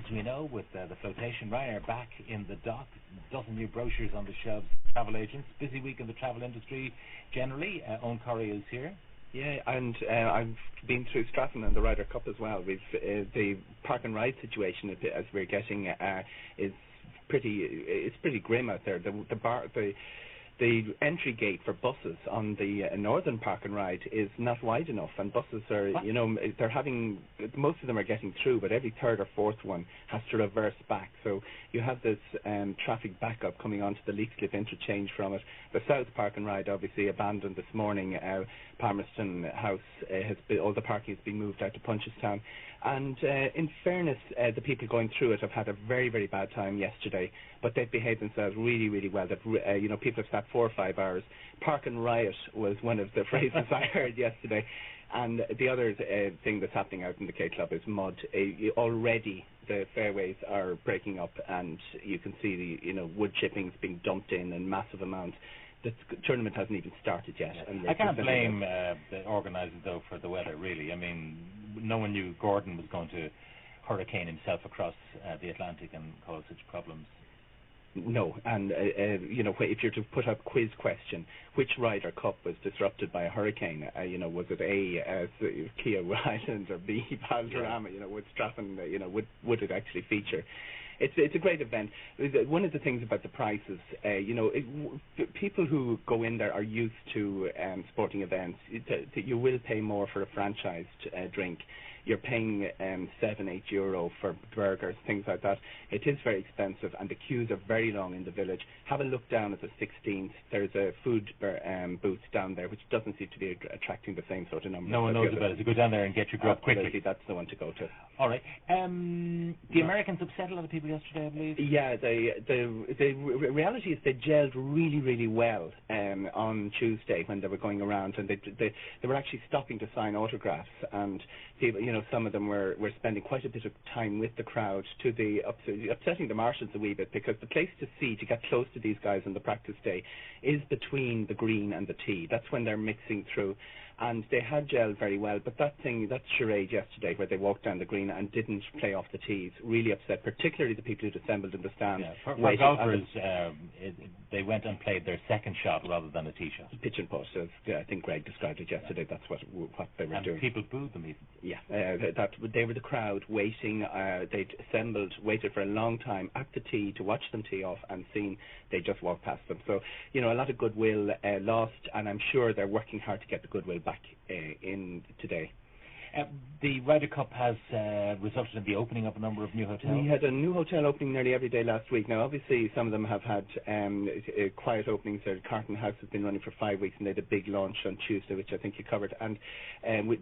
as we know, with the flotation. Ryanair back in the dock, a dozen new brochures on the shelves. Travel agents, busy week in the travel industry generally. Eoghan Corry is here. Yeah, and I've been through Stratton and the Ryder Cup as well. We've the park and ride situation as we're getting is pretty grim out there. The entry gate for buses on the northern park and ride is not wide enough, and buses are, they're having, most of them are getting through, but every third or fourth one has to reverse back. So you have this traffic backup coming onto the Leakscliff interchange from it. The south park and ride obviously abandoned this morning. Palmerston House all the parking has been moved out to Punchestown. And in fairness, the people going through it have had a very, very bad time yesterday, but they've behaved themselves really, really well. That people have sat 4 or 5 hours. Park and riot was one of the phrases I heard yesterday. And the other thing that's happening out in the K Club is mud. Already the fairways are breaking up, and you can see the wood chippings being dumped in massive amounts. The tournament hasn't even started yet. Yeah. And I can't blame the organisers, though, for the weather, really. I mean, no one knew Gordon was going to hurricane himself across the Atlantic and cause such problems. No, and if you're to put a quiz question, which Ryder Cup was disrupted by a hurricane? Was it A, Kia Island, or B, Valderrama? Would Stratton? Would it actually feature? It's a great event. One of the things about the prices, people who go in there are used to sporting events. You will pay more for a franchised drink. You're paying €7-8 for burgers, things like that. It is very expensive, and the queues are very long in the village. Have a look down at the 16th. There's a food booth down there, which doesn't seem to be attracting the same sort of numbers. No one knows about it. So go down there and get your grub quickly. That's the one to go to. All right. The Americans upset a lot of people yesterday, I believe. Yeah, the reality is they gelled really, really well on Tuesday when they were going around, and they were actually stopping to sign autographs, and people, some of them were spending quite a bit of time with the crowd, upsetting the marshals a wee bit, because the place to get close to these guys on the practice day is between the green and the tee. That's when they're mixing through. And they had gelled very well, but that charade yesterday where they walked down the green and didn't play off the tees really upset, particularly the people who'd assembled in the stand. Yeah, for golfers, they went and played their second shot rather than a tee shot. Pitch and putt, as I think Greg described it yesterday. That's what they were doing. And people booed them even. Yeah, they were the crowd waiting. They'd assembled, waited for a long time at the tee to watch them tee off, and seen they just walked past them. So, a lot of goodwill lost, and I'm sure they're working hard to get the goodwill back in today. The Ryder Cup has resulted in the opening of a number of new hotels. We had a new hotel opening nearly every day last week. Now, obviously, some of them have had quiet openings. Carton House has been running for 5 weeks, and they had a big launch on Tuesday, which I think you covered. And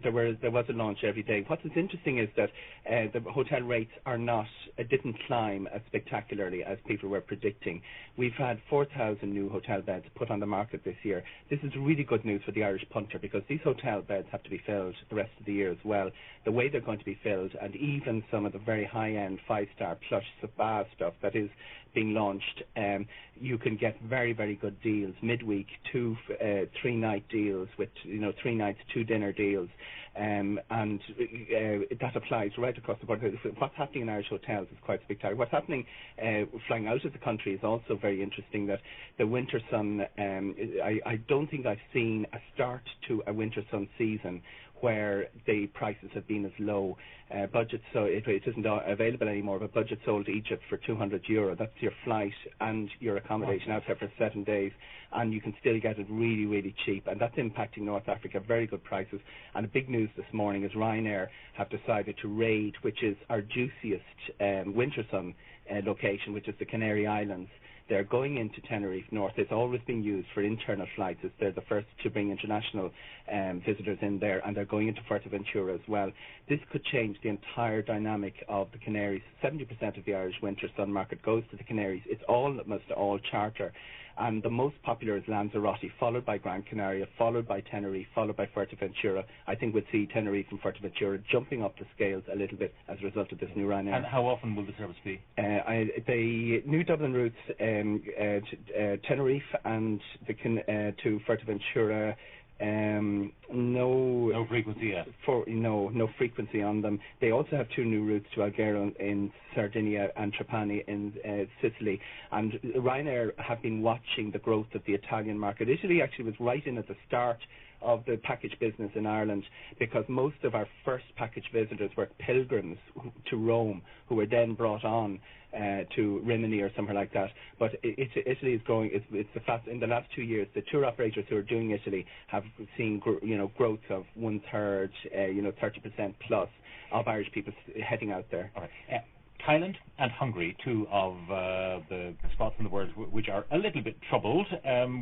there was a launch every day. What is interesting is that the hotel rates didn't climb as spectacularly as people were predicting. We've had 4,000 new hotel beds put on the market this year. This is really good news for the Irish punter, because these hotel beds have to be filled the rest of the year as well. The way they're going to be filled, and even some of the very high-end 5-star plush spa stuff that is being launched, you can get very, very good deals midweek, 2 3-night deals with 3 nights 2 dinner deals, and that applies right across the board. What's happening in Irish hotels is quite spectacular. What's happening flying out of the country is also very interesting. That the winter sun, I don't think I've seen a start to a winter sun season where the prices have been as low. Budget, so it isn't available anymore, but budget sold to Egypt for €200. That's your flight and your accommodation out there for 7 days, and you can still get it really, really cheap, and that's impacting North Africa, very good prices. And the big news this morning is Ryanair have decided to raid, which is our juiciest winter sun location, which is the Canary Islands. They're going into Tenerife North. It's always been used for internal flights. They're the first to bring international visitors in there, and they're going into Fuerteventura as well. This could change the entire dynamic of the Canaries. 70% of the Irish winter sun market goes to the Canaries. It's almost all charter. And the most popular is Lanzarote, followed by Gran Canaria, followed by Tenerife, followed by Fuerteventura. I think we'll see Tenerife and Fuerteventura jumping up the scales a little bit as a result of this new Ryanair. And how often will the service be? The new Dublin routes, Tenerife and to Fuerteventura, No frequency yet. No frequency on them. They also have 2 new routes to Alghero in Sardinia and Trapani in Sicily. And Ryanair have been watching the growth of the Italian market. Italy actually was right in at the start of the package business in Ireland, because most of our first package visitors were pilgrims to Rome, who were then brought on to Rimini or somewhere like that. But Italy is growing. It's the fast. In the last 2 years, the tour operators who are doing Italy have seen growth of 1/3, 30% plus of Irish people heading out there. All right. Thailand and Hungary, 2 of the spots in the world which are a little bit troubled.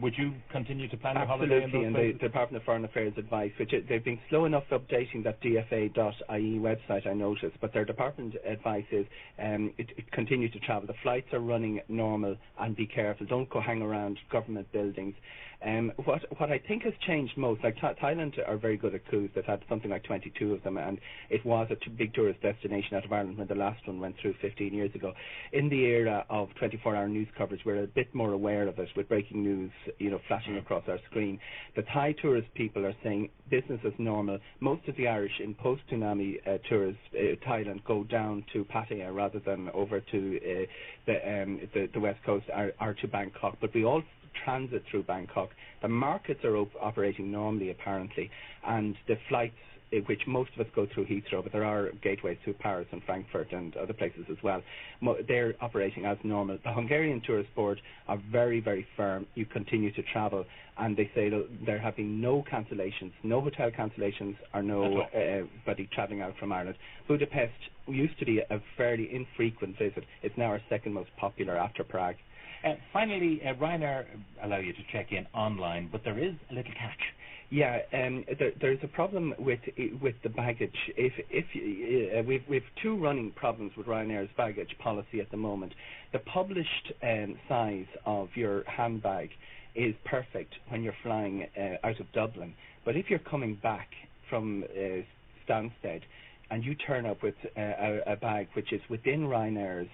Would you continue to plan your holiday in those and places? the Department of Foreign Affairs advice, which they've been slow enough updating that dfa.ie website, I noticed, but their department advice is continue to travel. The flights are running normal, and be careful. Don't go hang around government buildings. What I think has changed most, like Thailand are very good at coups. They've had something like 22 of them, and it was a big tourist destination out of Ireland when the last one went through 15 years ago. In the era of 24-hour news coverage, we're a bit more aware of it, with breaking news, flashing across our screen. The Thai tourist people are saying business as normal. Most of the Irish in post-tsunami tourists, Thailand, go down to Pattaya rather than over to the west coast or to Bangkok. But we all transit through Bangkok. The markets are operating normally, apparently, and the flights, which most of us go through Heathrow, but there are gateways to Paris and Frankfurt and other places as well, they're operating as normal. The Hungarian Tourist Board are very, very firm. You continue to travel, and they say there have been no cancellations, no hotel cancellations, or nobody travelling out from Ireland. Budapest used to be a fairly infrequent visit. It's now our 2nd most popular after Prague. Finally, Ryanair allow you to check in online, but there is a little catch. Yeah, there's a problem with the baggage. We've 2 running problems with Ryanair's baggage policy at the moment. The published size of your handbag is perfect when you're flying out of Dublin, but if you're coming back from Stansted and you turn up with a bag which is within Ryanair's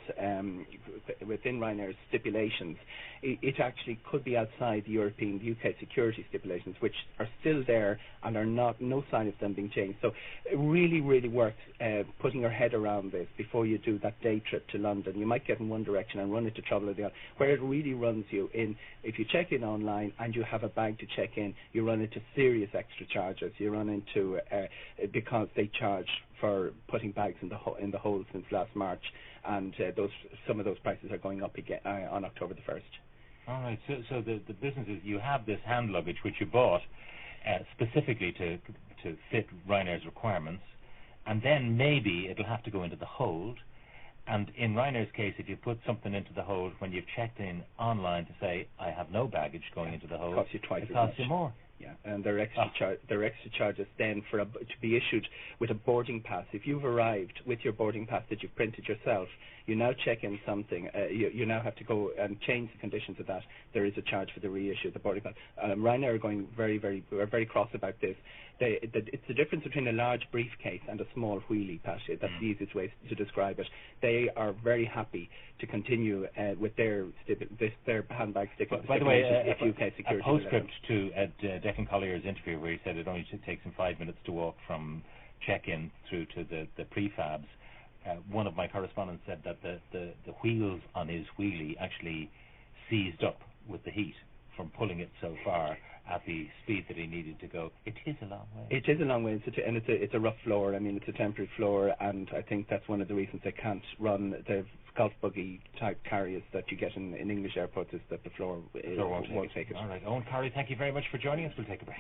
stipulations, it actually could be outside the European, UK security stipulations, which are still there and are no sign of them being changed. So it really, really worth putting your head around this before you do that day trip to London. You might get in one direction and run into trouble at the other. Where it really runs you in, if you check in online and you have a bag to check in, you run into serious extra charges. You run into because they charge for putting bags in the hold since last March, and some of those prices are going up again on October the 1st. All right. So the business is, you have this hand luggage which you bought specifically to fit Ryanair's requirements, and then maybe it'll have to go into the hold. And in Ryanair's case, if you put something into the hold when you've checked in online to say, I have no baggage going into the hold, it costs you twice it as costs much. you more. Yeah, and there are extra charges then to be issued with a boarding pass. If you've arrived with your boarding pass that you've printed yourself, you now check in something. You now have to go and change the conditions of that. There is a charge for the reissue of the boarding pass. Ryanair are going very cross about this. It's the difference between a large briefcase and a small wheelie, Pat. That's the easiest way to describe it. They are very happy to continue with their handbag stipulations. By the way, UK security. A postscript to Declan Collier's interview, where he said it only takes him 5 minutes to walk from check-in through to the prefabs. One of my correspondents said that the wheels on his wheelie actually seized up with the heat from pulling it so far at the speed that he needed to go. It is a long way. It is a long way, and it's a rough floor. I mean, it's a temporary floor, and I think that's one of the reasons they can't run the golf buggy type carriers that you get in English airports, is that the floor won't take it. All right, Eoghan, Corry, thank you very much for joining us. We'll take a break.